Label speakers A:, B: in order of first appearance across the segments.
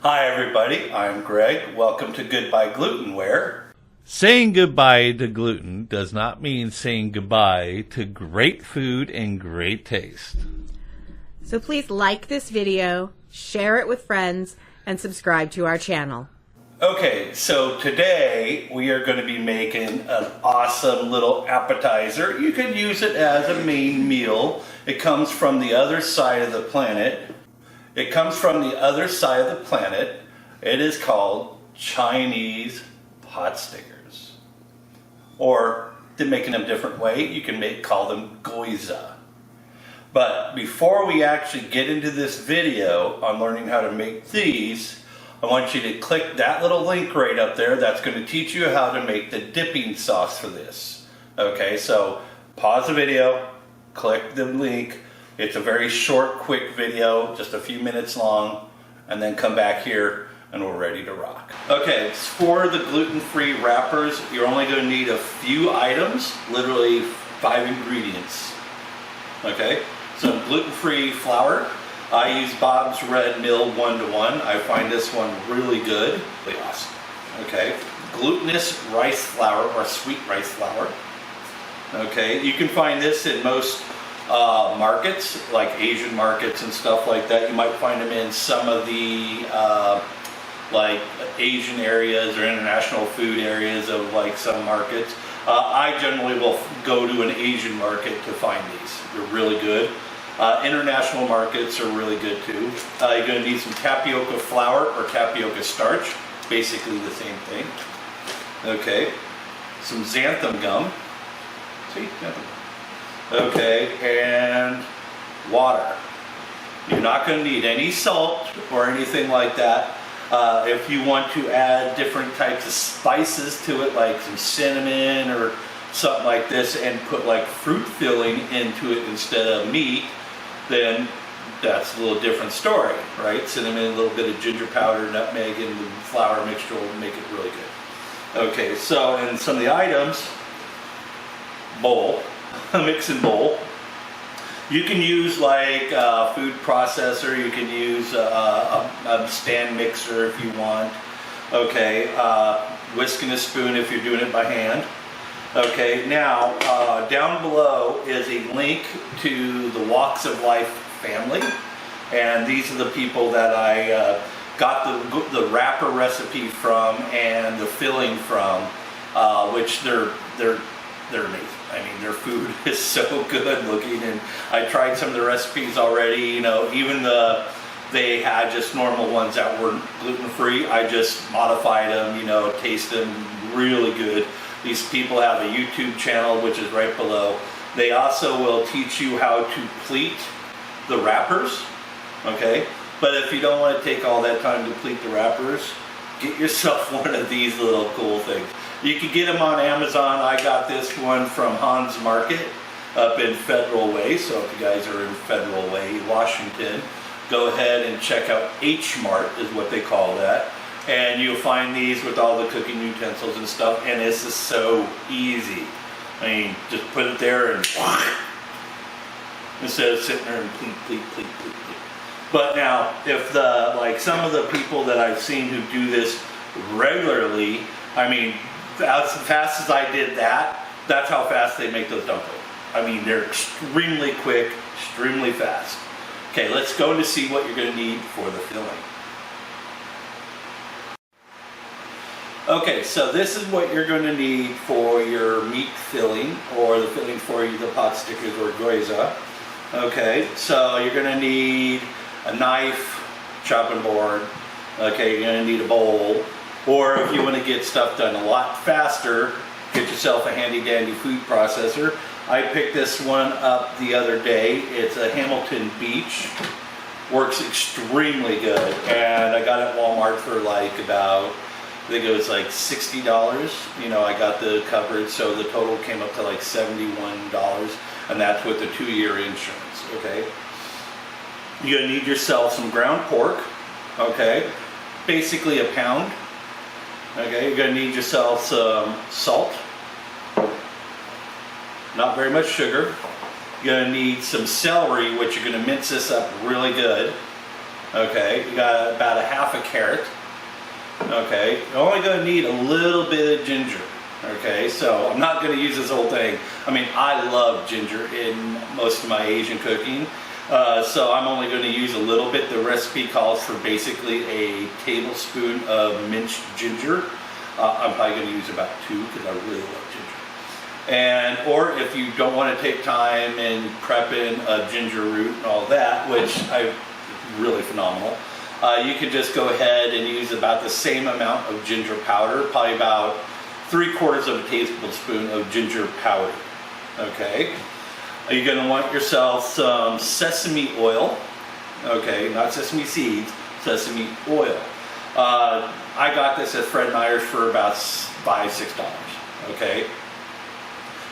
A: Hi everybody, I'm Greg. Welcome to Goodbye Gluten, where
B: saying goodbye to gluten does not mean saying goodbye to great food and great taste.
C: So please like this video, share it with friends, and subscribe to our channel.
A: Okay, so today we are going to be making an awesome little appetizer. You can use it as a main meal. It comes from the other side of the planet. It is called Chinese pot stickers. Or, to make them a different way, you can call them Gyoza. But before we actually get into this video on learning how to make these, I want you to click that little link right up there. That's going to teach you how to make the dipping sauce for this. Okay, so pause the video, click the link. It's a very short, quick video, just a few minutes long, and then come back here and we're ready to rock. Okay, for the gluten-free wrappers, you're only going to need a few items, literally 5 ingredients. Okay, some gluten-free flour. I use Bob's Red Mill 1-to-1. I find this one really good. Really awesome. Okay. Glutinous rice flour or sweet rice flour. Okay. You can find this in most markets, like Asian markets and stuff like that. You might find them in some of the like Asian areas or international food areas of like some markets. I generally will go to an Asian market to find these. They're really good. International markets are really good too. You're going to need some tapioca flour or tapioca starch, basically the same thing. Okay, some xanthan gum. See, xanthan gum. Okay, and water. You're not going to need any salt or anything like that. If you want to add different types of spices to it, like some cinnamon or something like this, and put like fruit filling into it instead of meat, then that's a little different story, right? Cinnamon, a little bit of ginger powder, nutmeg, and the flour mixture will make it really good. Okay, so in some of the items, bowl, a mixing bowl. You can use like a food processor, you can use a stand mixer if you want. Okay, whisk and a spoon if you're doing it by hand. Okay, now down below is a link to the Walks of Life family, and these are the people that I got the wrapper recipe from and the filling from, which they're amazing. I mean, their food is so good looking, and I tried some of the recipes already. You know, even they had just normal ones that were gluten-free. I just modified them. You know, taste them really good. These people have a YouTube channel, which is right below. They also will teach you how to pleat the wrappers, okay? But if you don't want to take all that time to pleat the wrappers, get yourself one of these little cool things. You can get them on Amazon. I got this one from Hans Market up in Federal Way. So if you guys are in Federal Way, Washington, go ahead and check out H Mart is what they call that. And you'll find these with all the cooking utensils and stuff, and this is so easy. I mean, just put it there and instead of sitting there and pleat. But now, if some of the people that I've seen who do this regularly, I mean, as fast as I did that, that's how fast they make those dumplings. I mean, they're extremely quick, extremely fast. Okay, let's go to see what you're going to need for the filling. Okay, so this is what you're going to need for your meat filling, or the filling for the pot stickers or gyoza. Okay, so you're going to need a knife, chopping board. Okay, you're going to need a bowl, or if you want to get stuff done a lot faster, get yourself a handy dandy food processor. I picked this one up the other day. It's a Hamilton Beach. Works extremely good, and I got it at Walmart for like about, I think it was like $60. You know, I got the coverage, so the total came up to like $71, and that's with the 2-year insurance. Okay, you're gonna need yourself some ground pork. Okay, basically a pound. Okay, you're gonna need yourself some salt. Not very much sugar. You're gonna need some celery, which you're gonna mince this up really good. Okay, you got about a half a carrot. Okay, you're only going to need a little bit of ginger. Okay, so I'm not going to use this whole thing. I mean, I love ginger in most of my Asian cooking. So I'm only going to use a little bit. The recipe calls for basically a tablespoon of minced ginger. I'm probably going to use about 2 because I really love ginger. And or if you don't want to take time in prepping a ginger root and all that, which I really phenomenal, you could just go ahead and use about the same amount of ginger powder, probably about 3/4 of a tablespoon of ginger powder. Okay. You're going to want yourself some sesame oil. Okay, not sesame seeds, sesame oil. I got this at Fred Meyer's for about $5-6. Okay.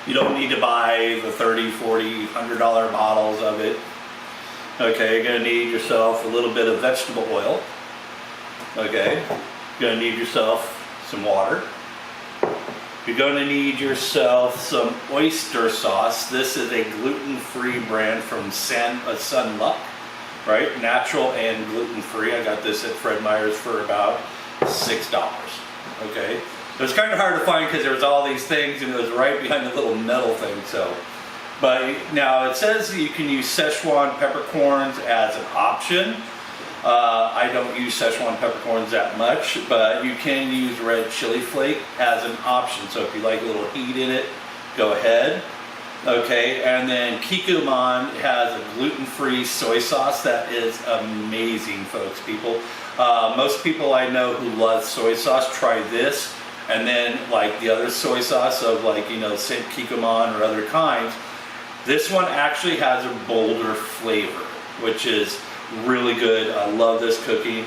A: You don't need to buy the $30, $40, $100 bottles of it. Okay, you're going to need yourself a little bit of vegetable oil. Okay, you're going to need yourself some water. You're going to need yourself some oyster sauce. This is a gluten-free brand from Sun Luck, right? Natural and gluten-free. I got this at Fred Meyer's for about $6. Okay, it was kind of hard to find because there was all these things and it was right behind the little metal thing. So, but now it says you can use Szechuan peppercorns as an option. I don't use Szechuan peppercorns that much, but you can use red chili flake as an option. So if you like a little heat in it, go ahead. Okay, and then Kikkoman has a gluten-free soy sauce that is amazing, folks, people. Most people I know who love soy sauce try this, and then like the other soy sauce of like, you know, St. Kikkoman or other kinds. This one actually has a bolder flavor, which is really good. I love this cooking.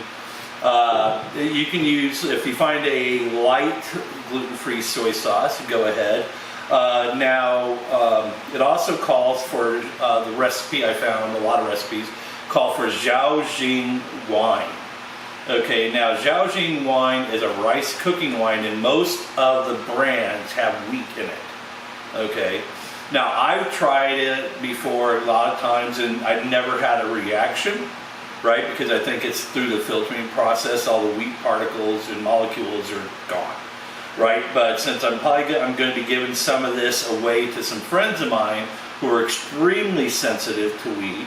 A: You can use, if you find a light gluten-free soy sauce, go ahead. Now, it also calls for, the recipe I found, a lot of recipes, call for Zhaojing wine. Okay, now Zhaojing wine is a rice cooking wine and most of the brands have wheat in it. Okay. Now, I've tried it before a lot of times and I've never had a reaction, right? Because I think it's through the filtering process, all the wheat particles and molecules are gone, right? But since I'm going to be giving some of this away to some friends of mine who are extremely sensitive to wheat,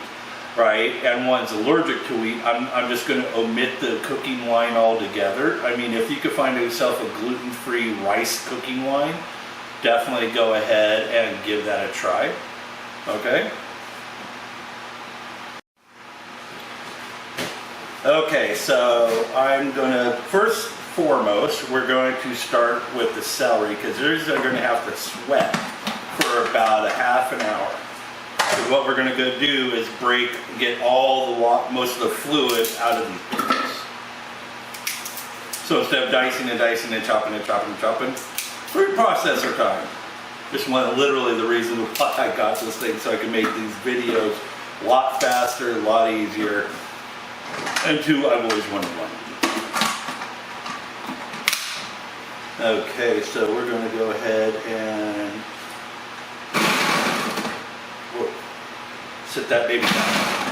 A: right? And one's allergic to wheat, I'm just going to omit the cooking wine altogether. I mean, if you could find yourself a gluten-free rice cooking wine, definitely go ahead and give that a try. Okay? Okay, so I'm going to, first foremost, we're going to start with the celery because these are going to have to sweat for about a half an hour. So what we're going to go do is get all the most of the fluid out of these pickles. So instead of dicing and dicing and chopping and chopping and chopping, food processor time. Just literally the reason why I got this thing, so I can make these videos a lot faster, a lot easier. And 2, I've always wanted one. Okay, so we're going to go ahead and sit that baby down.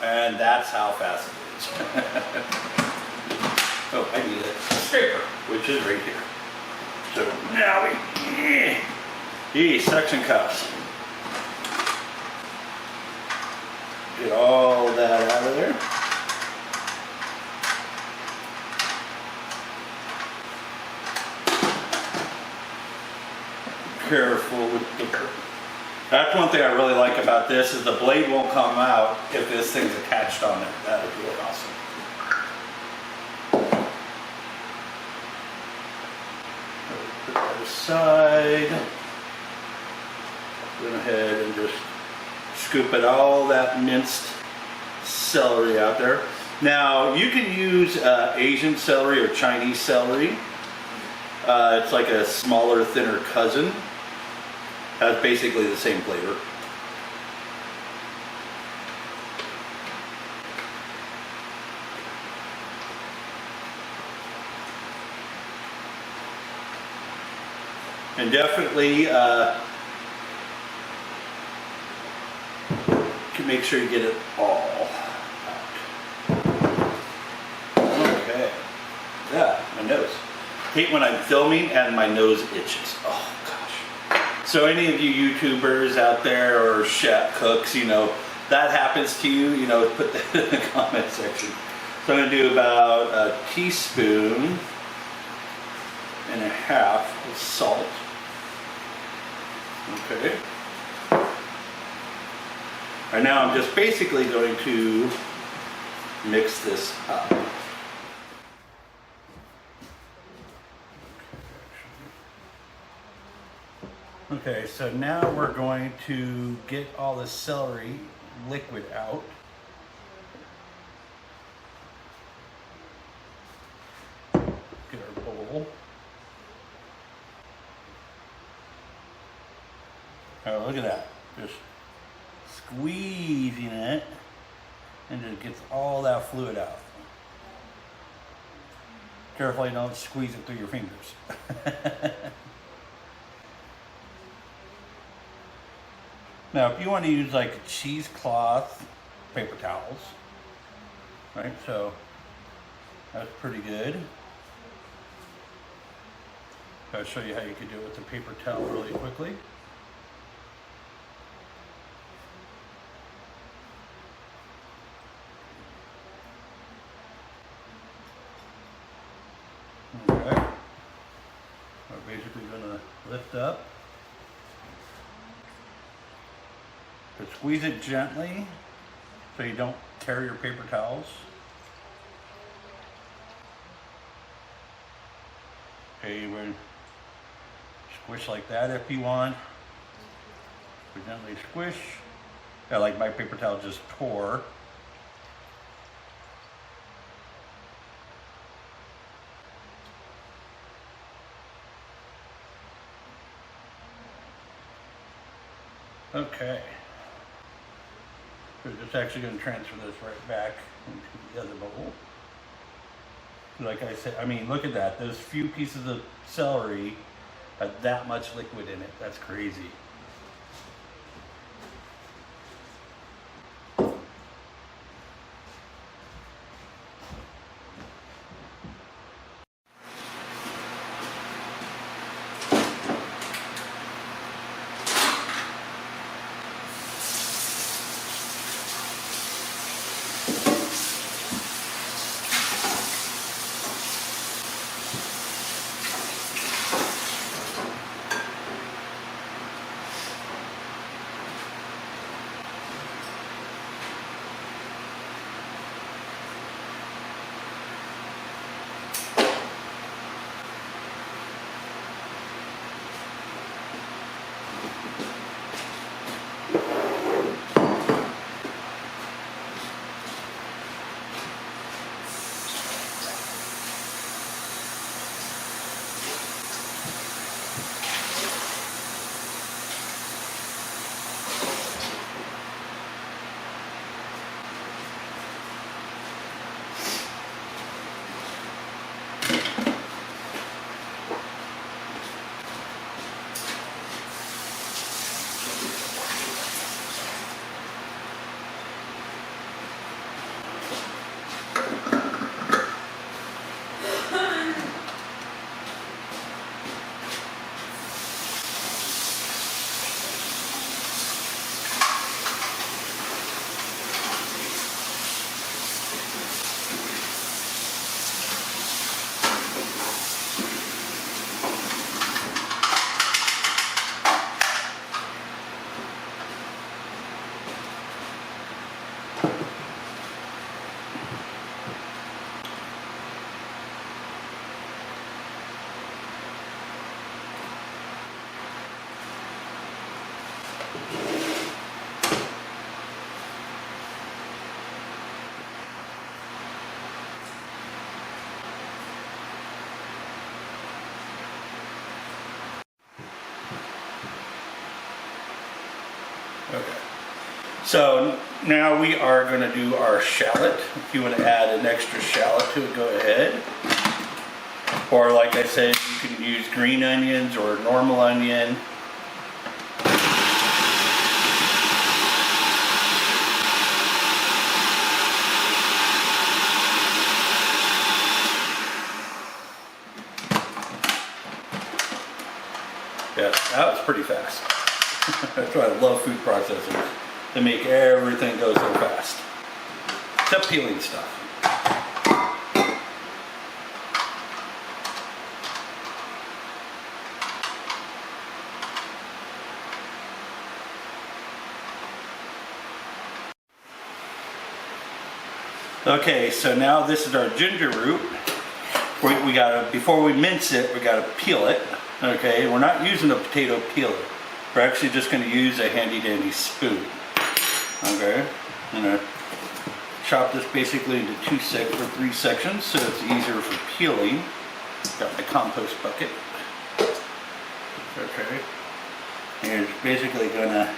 A: And that's how fast it is. Oh, I need a scraper, which is right here. So now suction cups. Get all that out of there. Careful with the curve. That's one thing I really like about this is the blade won't come out if this thing's attached on it. That is really awesome. Put that aside. Go ahead and just scoop it all that minced celery out there. Now you can use Asian celery or Chinese celery. It's like a smaller, thinner cousin. Has basically the same flavor. And definitely can make sure you get it all out. Okay. Yeah, my nose. Hate when I'm filming and my nose itches. Oh gosh. So any of you YouTubers out there or chef cooks, you know, that happens to you, you know, put that in the comment section. So I'm going to do about a teaspoon and a half of salt. Okay. Right now I'm just basically going to mix this up. Okay, so now we're going to get all the celery liquid out. Get our bowl. Oh, look at that. Just squeezing it and it gets all that fluid out. Carefully don't squeeze it through your fingers. Now, if you want to use like a cheesecloth, paper towels, right? So that's pretty good. I'll show you how you can do it with a paper towel really quickly. Okay. We're basically going to lift up. But squeeze it gently so you don't tear your paper towels. Okay, you would squish like that if you want. So gently squish. Yeah, like my paper towel just tore. Okay. We're just actually going to transfer this right back into the other bowl. Like I said, I mean, look at that. Those few pieces of celery had that much liquid in it. That's crazy. Okay. So now we are going to do our shallot. If you want to add an extra shallot to it, go ahead. Or like I said, you can use green onions or normal onion. Yeah, that was pretty fast. That's why I love food processors. They make everything go so fast. Except peeling stuff. Okay, so now this is our ginger root. We gotta, before we mince it, we gotta peel it. Okay, we're not using a potato peeler. We're actually just gonna use a handy dandy spoon. Okay, I'm gonna chop this basically into 3 sections so it's easier for peeling. Got my compost bucket. Okay, and it's basically gonna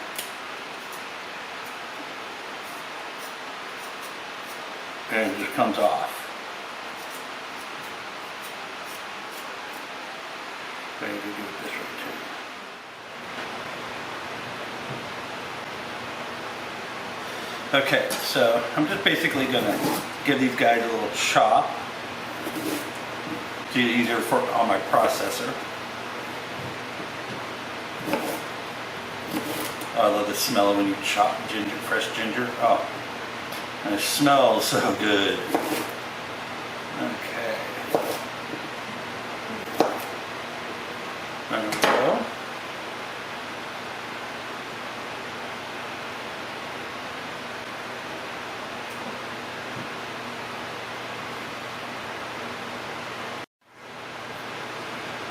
A: and it just comes off. I need to do it this way too. Okay, so I'm just basically gonna give these guys a little chop. It's easier on my processor. Oh, I love the smell of when you chop ginger, fresh ginger. Oh, and it smells so good. Okay. There we go.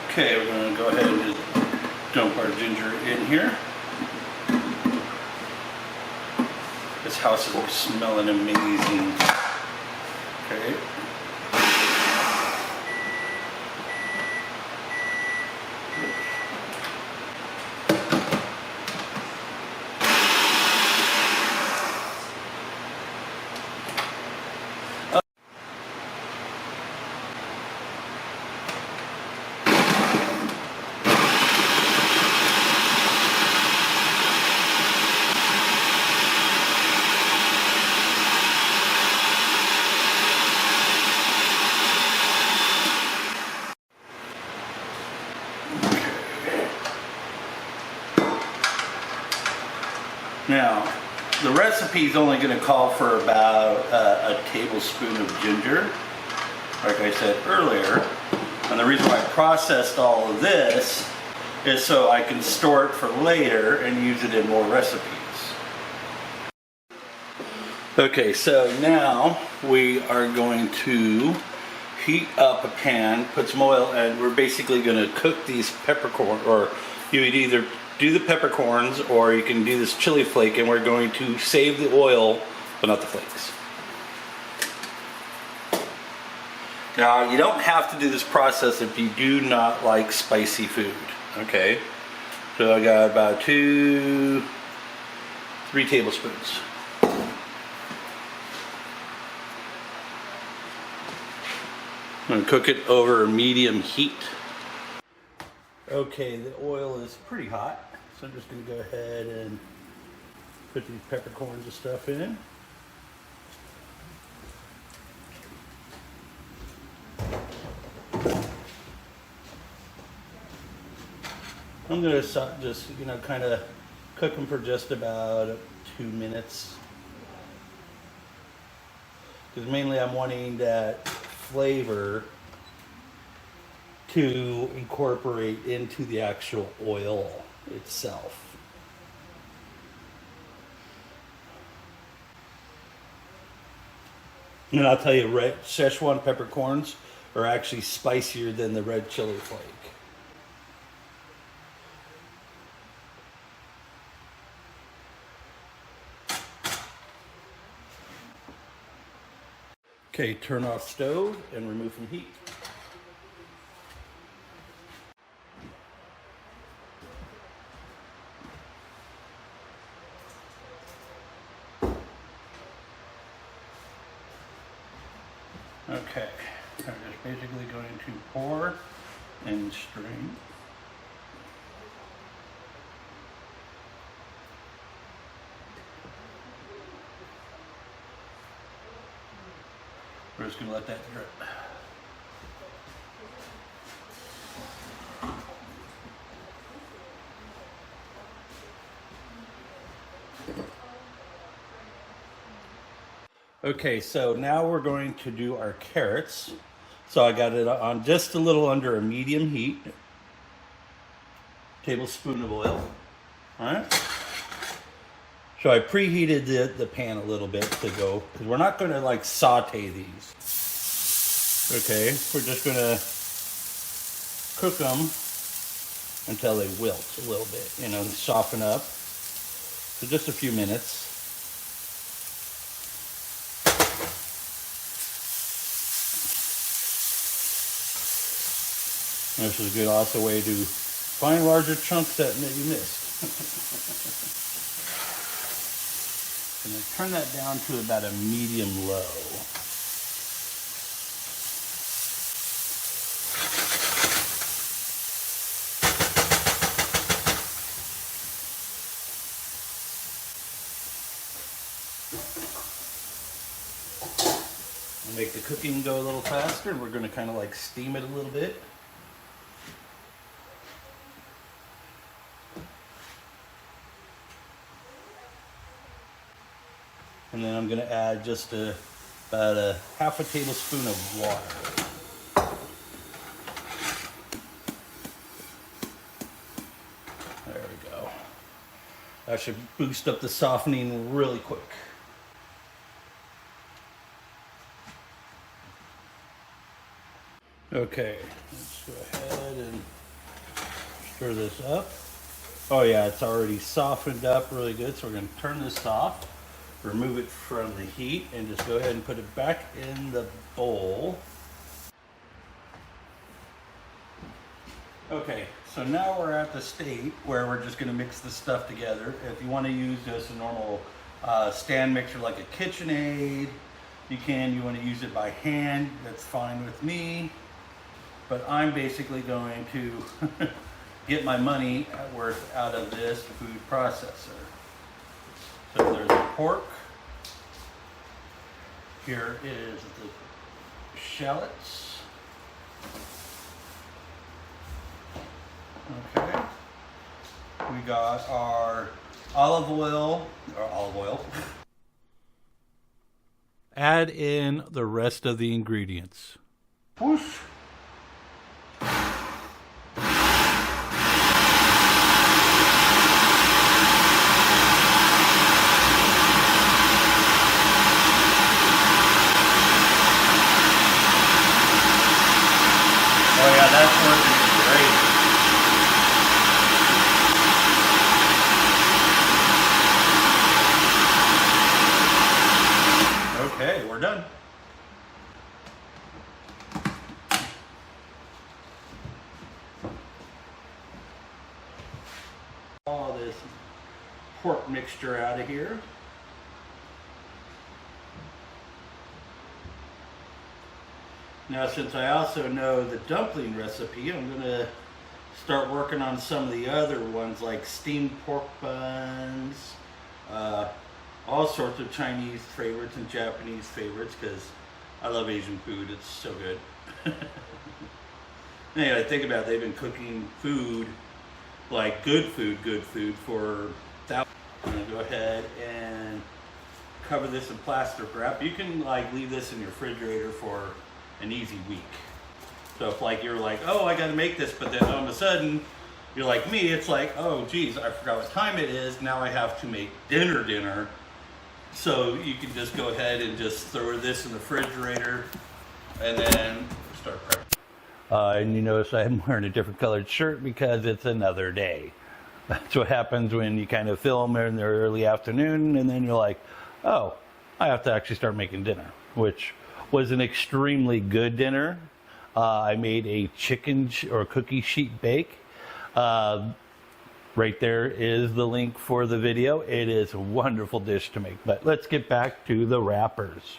A: Okay, we're going to go ahead and just dump our ginger in here. This house is smelling amazing. Okay. Now, the recipe is only going to call for about a tablespoon of ginger, like I said earlier. And the reason why I processed all of this is so I can store it for later and use it in more recipes. Okay, so now we are going to heat up a pan, put some oil, and we're basically going to cook these peppercorn, or you would either do the peppercorns or you can do this chili flake, and we're going to save the oil but not the flakes. Now, you don't have to do this process if you do not like spicy food. Okay, so I got about 3 tablespoons. I'm going to cook it over a medium heat. Okay, the oil is pretty hot, so I'm just going to go ahead and put these peppercorns and stuff in. I'm going to just, kind of cook them for just about 2 minutes. Because mainly I'm wanting that flavor to incorporate into the actual oil itself. And I'll tell you, red Szechuan peppercorns are actually spicier than the red chili flake. Okay, turn off stove and remove from heat. Okay, I'm just basically going to pour and strain. We're just going to let that drip. Okay, so now we're going to do our carrots. So I got it on just a little under a medium heat. Tablespoon of oil. All right. So I preheated the pan a little bit to go, because we're not going to like saute these. Okay, we're just going to cook them until they wilt a little bit, you know, soften up. So just a few minutes. This is a good also way to find larger chunks that you missed. I'm going to turn that down to about a medium low. Make the cooking go a little faster, and we're going to kind of like steam it a little bit. And then I'm going to add just about a half a tablespoon of water. There we go. That should boost up the softening really quick. Okay, let's go ahead and stir this up. Oh yeah, it's already softened up really good, so we're going to turn this off. Remove it from the heat and just go ahead and put it back in the bowl. Okay, so now we're at the state where we're just going to mix the stuff together. If you want to use just a normal stand mixer like a KitchenAid, you can. You want to use it by hand, that's fine with me. But I'm basically going to get my money worth out of this food processor. So there's the pork. Here is the shallots. Okay. We got our olive oil.
B: Add in the rest of the ingredients.
A: Whoosh. Oh yeah, that's working great. Okay, we're done. All this pork mixture out of here. Now, since I also know the dumpling recipe, I'm going to start working on some of the other ones like steamed pork buns, all sorts of Chinese favorites and Japanese favorites, because I love Asian food. It's so good. Anyway, think about it. They've been cooking food, like good food for thousands. I'm going to go ahead and cover this in plastic wrap. You can like leave this in your refrigerator for an easy week. So if like you're like, oh, I gotta make this, but then all of a sudden you're like me, it's like, oh geez, I forgot what time it is, now I have to make dinner. So you can just go ahead and just throw this in the refrigerator and then start prepping. And you notice I'm wearing a different colored shirt because it's another day. That's what happens when you kind of film in the early afternoon and then you're like, oh, I have to actually start making dinner, which was an extremely good dinner. I made a chicken or cookie sheet bake. Right there is the link for the video. It is a wonderful dish to make. But let's get back to the wrappers.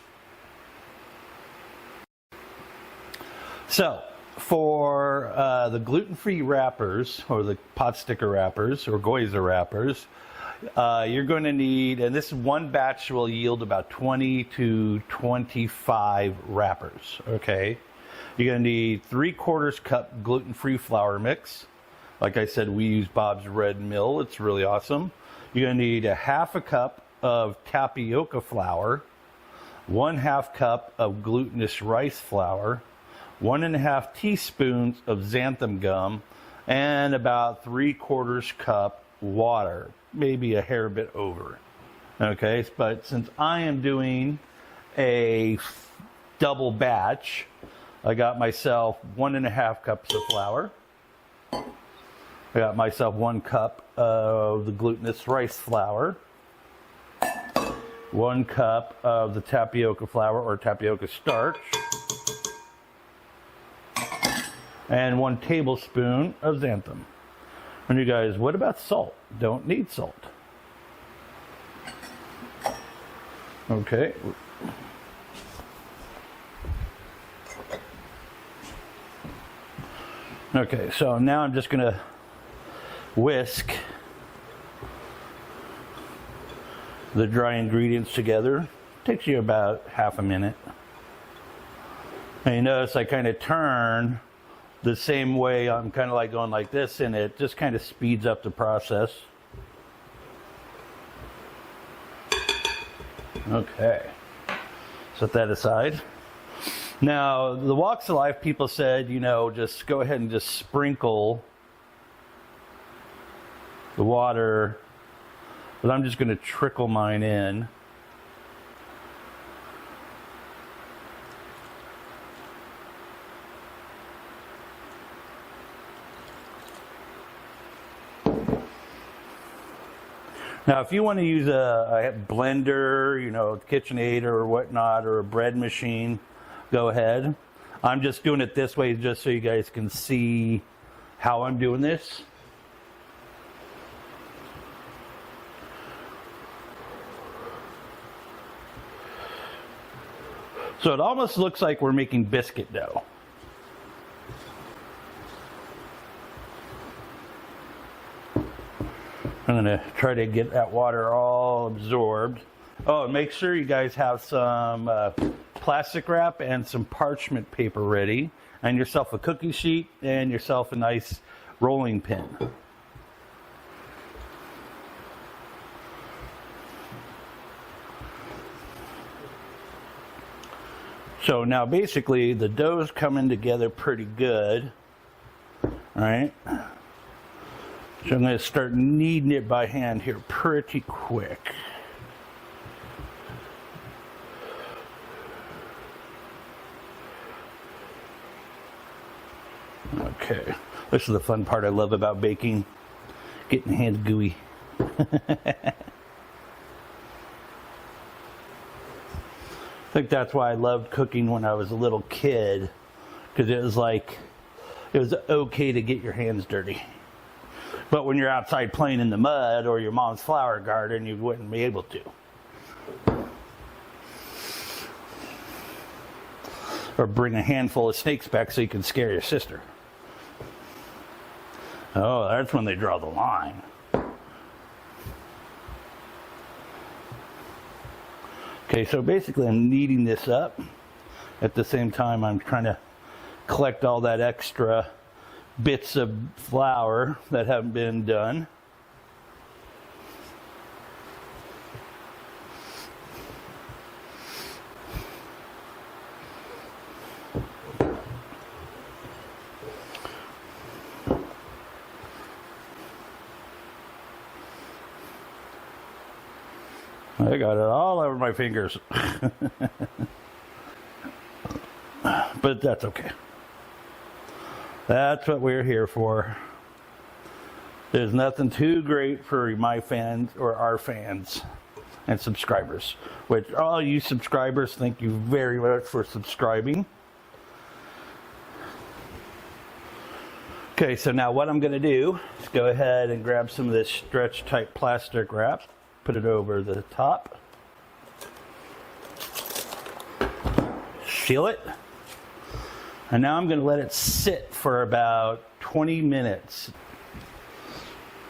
A: So for the gluten-free wrappers, or the pot sticker wrappers, or Gyoza wrappers, you're going to need, and this one batch will yield about 20 to 25 wrappers, okay? You're going to need 3/4 cup gluten-free flour mix. Like I said, we use Bob's Red Mill. It's really awesome. You're going to need a 1/2 cup of tapioca flour, 1/2 cup of glutinous rice flour, 1.5 teaspoons of xanthan gum, and about 3/4 cup water, maybe a hair bit over. Okay, but since I am doing a double batch, I got myself 1.5 cups of flour. I got myself 1 cup of the glutinous rice flour, 1 cup of the tapioca flour or tapioca starch, and 1 tablespoon of xanthan. And you guys, what about salt? Don't need salt. Okay. Okay, so now I'm just going to whisk the dry ingredients together. Takes you about half a minute. And you notice I kind of turn the same way. I'm kind of like going like this, and it just kind of speeds up the process. Okay, set that aside. Now, the walks of life people said, you know, just go ahead and just sprinkle the water, but I'm just going to trickle mine in. Now, if you want to use a blender, you know, KitchenAid or whatnot, or a bread machine, go ahead. I'm just doing it this way just so you guys can see how I'm doing this. So it almost looks like we're making biscuit dough. I'm going to try to get that water all absorbed. Oh, and make sure you guys have some plastic wrap and some parchment paper ready, and yourself a cookie sheet and yourself a nice rolling pin. So now basically the dough's coming together pretty good. All right. So I'm going to start kneading it by hand here pretty quick. Okay, this is the fun part I love about baking, getting hands gooey. I think that's why I loved cooking when I was a little kid, because it was like, it was okay to get your hands dirty. But when you're outside playing in the mud or your mom's flower garden, you wouldn't be able to. Or bring a handful of snakes back so you can scare your sister. Oh, that's when they draw the line. Okay, so basically I'm kneading this up. At the same time, I'm trying to collect all that extra bits of flour that haven't been done. I got it all over my fingers. But that's okay. That's what we're here for. There's nothing too great for my fans or our fans and subscribers. Which all you subscribers, thank you very much for subscribing. Okay, so now what I'm going to do is go ahead and grab some of this stretch type plastic wrap, put it over the top, seal it.
D: And now I'm going to let it sit for about 20 minutes.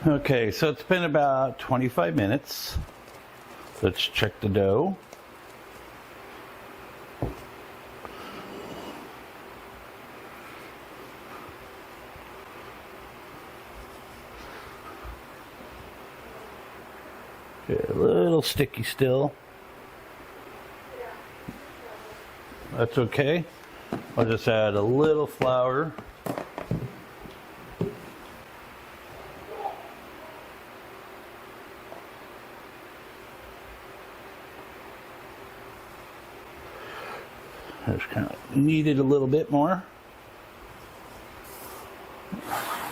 D: Okay, so it's been about 25 minutes. Let's check the dough. Okay, a little sticky still. That's okay. I'll just add a little flour. Just kind of knead it a little bit more.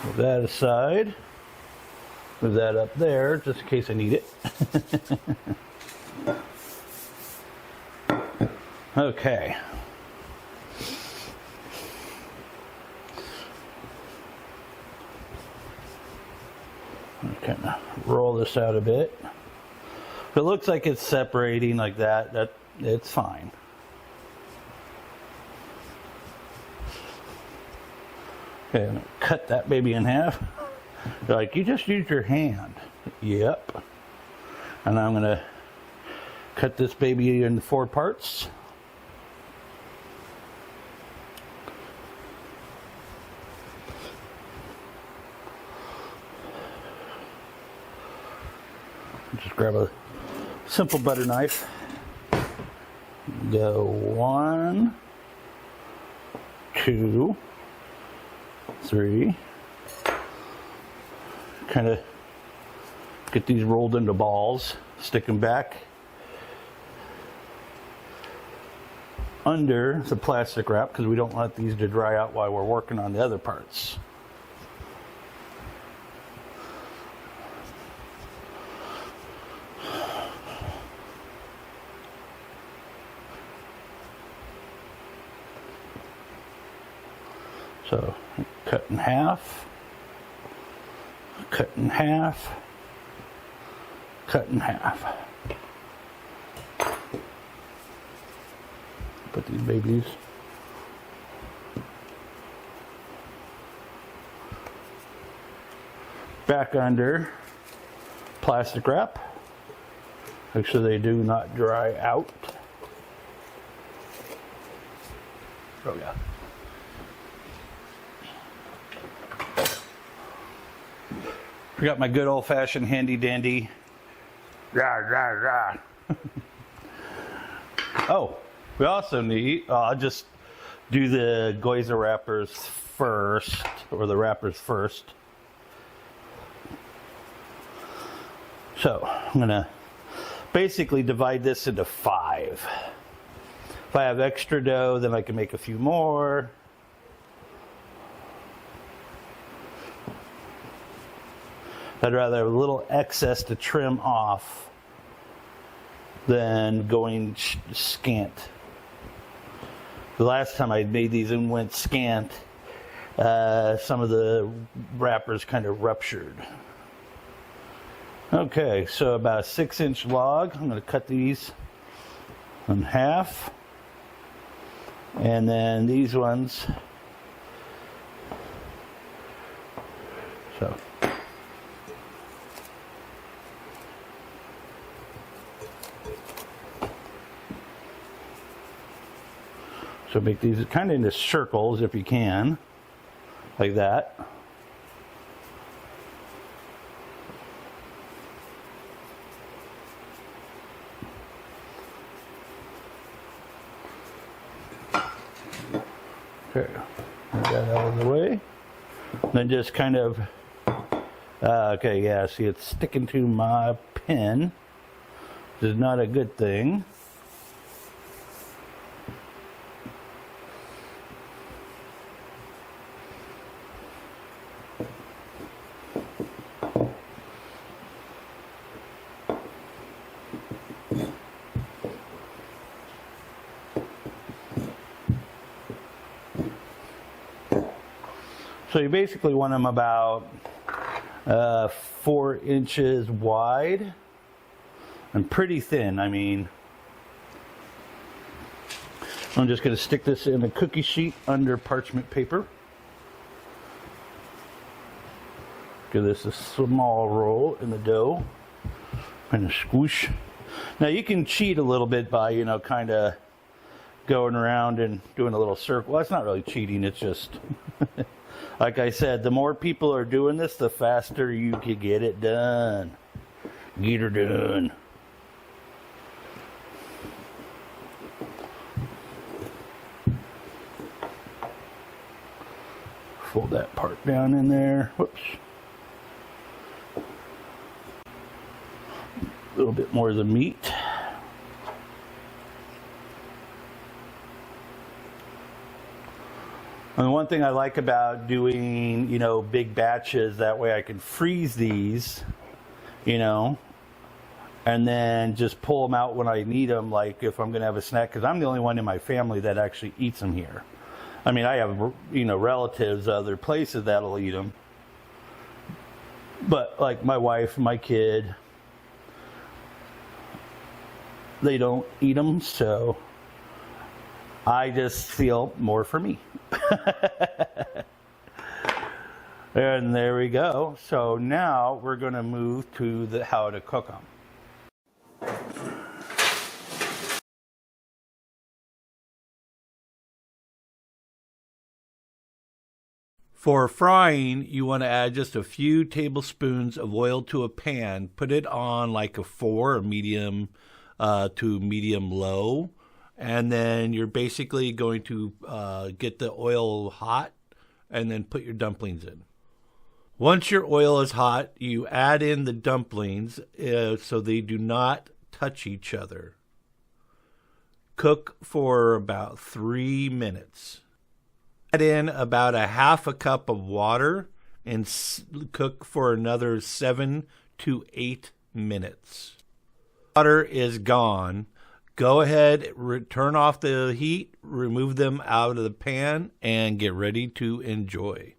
D: Move that aside. Move that up there just in case I need it. Okay. Kind of roll this out a bit. If it looks like it's separating like that, it's fine. Okay, I'm gonna cut that baby in half. They're like, you just used your hand. Yep. And I'm gonna cut this baby into 4 parts. Just grab a simple butter knife. Go 1, 2, 3. Kind of get these rolled into balls, stick them back under the plastic wrap because we don't want these to dry out while we're working on the other parts. So cut in half, cut in half, cut in half. Put these babies back under plastic wrap. Make sure they do not dry out. Oh yeah. I got my good old-fashioned handy-dandy. Rah, rah, rah. Oh, we also need, I'll just do the Gyoza wrappers first, or the wrappers first. So, I'm going to basically divide this into 5. If I have extra dough, then I can make a few more. I'd rather have a little excess to trim off than going scant. The last time I made these and went scant, some of the wrappers kind of ruptured. Okay, so about a 6-inch log. I'm going to cut these in half. And then these ones. So. So make these kind of into circles if you can, like that. Okay, get that out of the way. Then just kind of, okay, yeah, see it's sticking to my pen, which is not a good thing. So you basically want them about 4 inches wide and pretty thin. I mean, I'm just going to stick this in a cookie sheet under parchment paper. Give this a small roll in the dough. Kind of squish. Now you can cheat a little bit by, you know, kind of going around and doing a little circle. Well, it's not really cheating, it's just, like I said, the more people are doing this, the faster you can get it done. Get her done. Fold that part down in there. Whoops. A little bit more of the meat. And the one thing I like about doing, you know, big batches, that way I can freeze these, you know, and then just pull them out when I need them, like if I'm going to have a snack, because I'm the only one in my family that actually eats them here. I mean, I have, you know, relatives, other places that'll eat them. But like my wife, my kid, they don't eat them, so I just feel more for me. And there we go. So now we're going to move to the how to cook them.
B: For frying, you want to add just a few tablespoons of oil to a pan. Put it on like a 4 or medium to medium low. And then you're basically going to get the oil hot and then put your dumplings in. Once your oil is hot, you add in the dumplings so they do not touch each other. Cook for about 3 minutes. Add in about a half a cup of water and cook for another 7 to 8 minutes. Water is gone. Go ahead, turn off the heat, remove them out of the pan, and get ready to enjoy.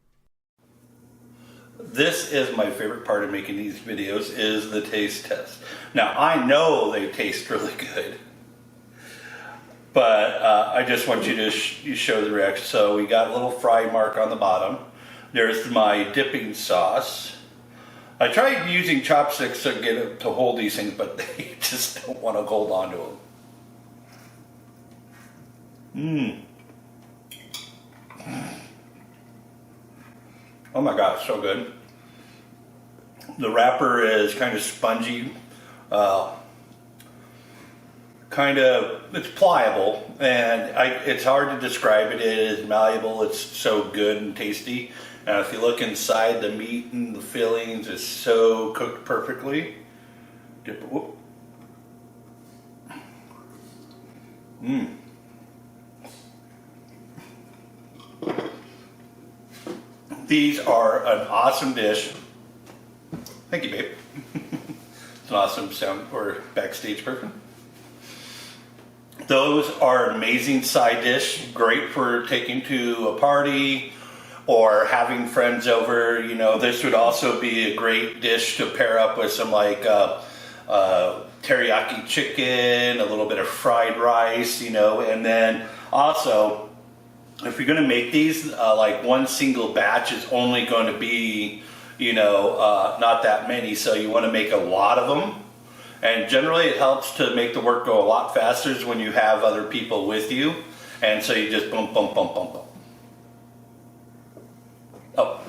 A: This is my favorite part of making these videos, is the taste test. Now, I know they taste really good, but I just want you to show the reaction. So we got a little fry mark on the bottom. There's my dipping sauce. I tried using chopsticks to get it to hold these things, but they just don't want to hold on to them. Oh my gosh, so good. The wrapper is kind of spongy, it's pliable, and it's hard to describe it. It is malleable, it's so good and tasty. And if you look inside, the meat and the fillings is so cooked perfectly. Dip it, whoop. These are an awesome dish. Thank you, babe. It's an awesome sound or backstage person. Those are an amazing side dish, great for taking to a party or having friends over. You know, this would also be a great dish to pair up with some like teriyaki chicken, a little bit of fried rice, you know, and then also, if you're going to make these, like one single batch is only going to be, you know, not that many, so you want to make a lot of them. And generally it helps to make the work go a lot faster when you have other people with you. And so you just boom, boom, boom, boom, boom. Oh.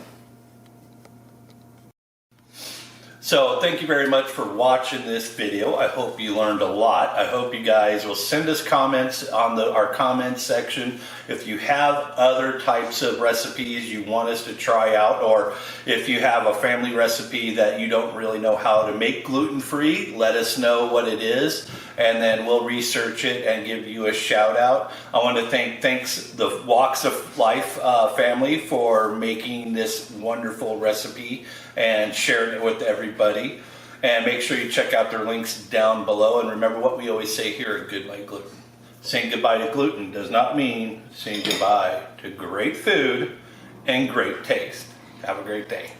A: So thank you very much for watching this video. I hope you learned a lot. I hope you guys will send us comments on our comments section if you have other types of recipes you want us to try out, or if you have a family recipe that you don't really know how to make gluten-free, let us know what it is, and then we'll research it and give you a shout out. I want to thanks the Walks of Life family for making this wonderful recipe and sharing it with everybody. And make sure you check out their links down below. And remember what we always say here at Goodbye Gluten. Saying goodbye to gluten does not mean saying goodbye to great food and great taste. Have a great day.